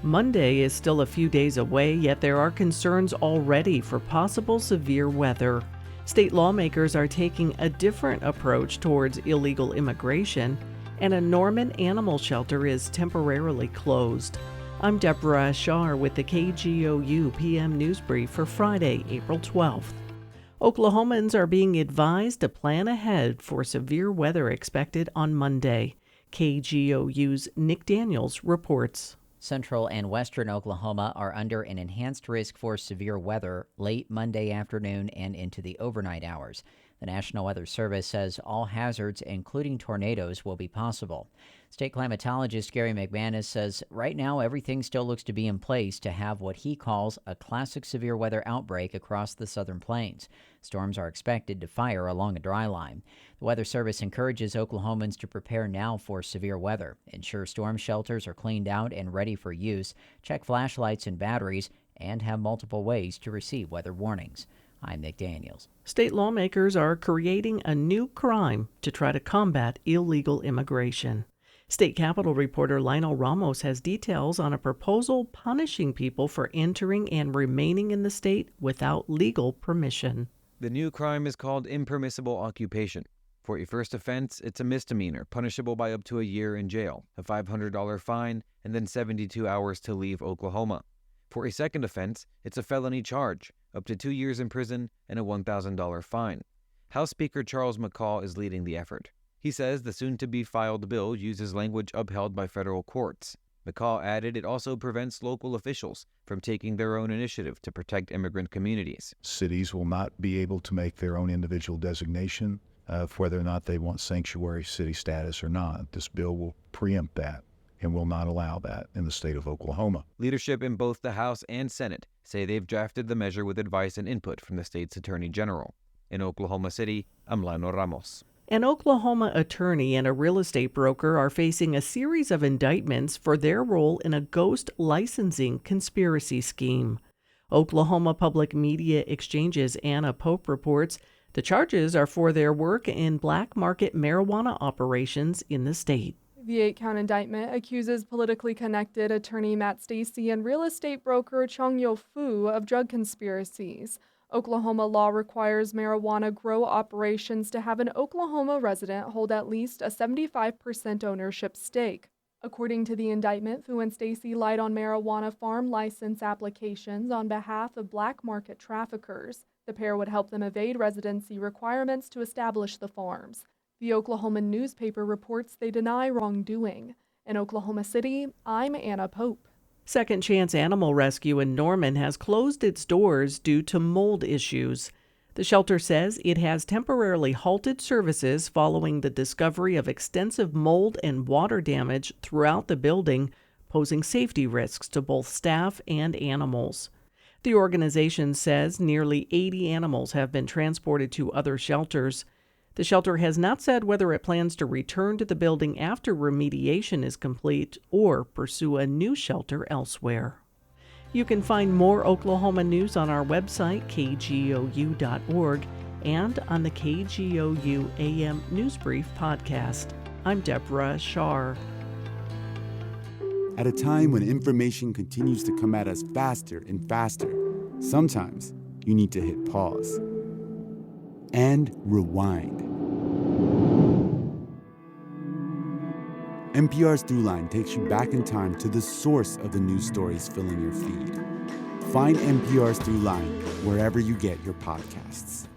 Monday is still a few days away, yet there are concerns already for possible severe weather. State lawmakers are taking a different approach towards illegal immigration, and a Norman animal shelter is temporarily closed. I'm Deborah Ashar with the KGOU PM NewsBrief for Friday, April 12th. Oklahomans are being advised to plan ahead for severe weather expected on Monday. KGOU's Nick Daniels reports. Central and western Oklahoma are under an enhanced risk for severe weather late Monday afternoon and into the overnight hours. The National Weather Service says all hazards, including tornadoes, will be possible. State climatologist Gary McManus says right now everything still looks to be in place to have what he calls a classic severe weather outbreak across the southern plains. Storms are expected to fire along a dry line. The Weather Service encourages Oklahomans to prepare now for severe weather. Ensure storm shelters are cleaned out and ready for use. Check flashlights and batteries, and have multiple ways to receive weather warnings. I'm Nick Daniels. State lawmakers are creating a new crime to try to combat illegal immigration. State Capitol reporter Lionel Ramos has details on a proposal punishing people for entering and remaining in the state without legal permission. The new crime is called impermissible occupation. For a first offense, it's a misdemeanor, punishable by up to a year in jail, a $500 fine, and then 72 hours to leave Oklahoma. For a second offense, it's a felony charge, up to 2 years in prison and a $1,000 fine. House Speaker Charles McCall is leading the effort. He says the soon-to-be-filed bill uses language upheld by federal courts. McCall added it also prevents local officials from taking their own initiative to protect immigrant communities. Cities will not be able to make their own individual designation of whether or not they want sanctuary city status or not. This bill will preempt that and will not allow that in the state of Oklahoma. Leadership in both the House and Senate say they've drafted the measure with advice and input from the state's Attorney General. In Oklahoma City, I'm Lionel Ramos. An Oklahoma attorney and a real estate broker are facing a series of indictments for their role in a ghost licensing conspiracy scheme. Oklahoma Public Media Exchange's Anna Pope reports the charges are for their work in black market marijuana operations in the state. The 8-count indictment accuses politically connected attorney Matt Stacy and real estate broker Chong-Yo Fu of drug conspiracies. Oklahoma law requires marijuana grow operations to have an Oklahoma resident hold at least a 75% ownership stake. According to the indictment, Fu and Stacy lied on marijuana farm license applications on behalf of black market traffickers. The pair would help them evade residency requirements to establish the farms. The Oklahoma newspaper reports they deny wrongdoing. In Oklahoma City, I'm Anna Pope. Second Chance Animal Rescue in Norman has closed its doors due to mold issues. The shelter says it has temporarily halted services following the discovery of extensive mold and water damage throughout the building, posing safety risks to both staff and animals. The organization says nearly 80 animals have been transported to other shelters. The shelter has not said whether it plans to return to the building after remediation is complete or pursue a new shelter elsewhere. You can find more Oklahoma news on our website, kgou.org, and on the KGOU AM NewsBrief podcast. I'm Deborah Ashar. At a time when information continues to come at us faster and faster, sometimes you need to hit pause and rewind. NPR's Throughline takes you back in time to the source of the news stories filling your feed. Find NPR's Throughline wherever you get your podcasts.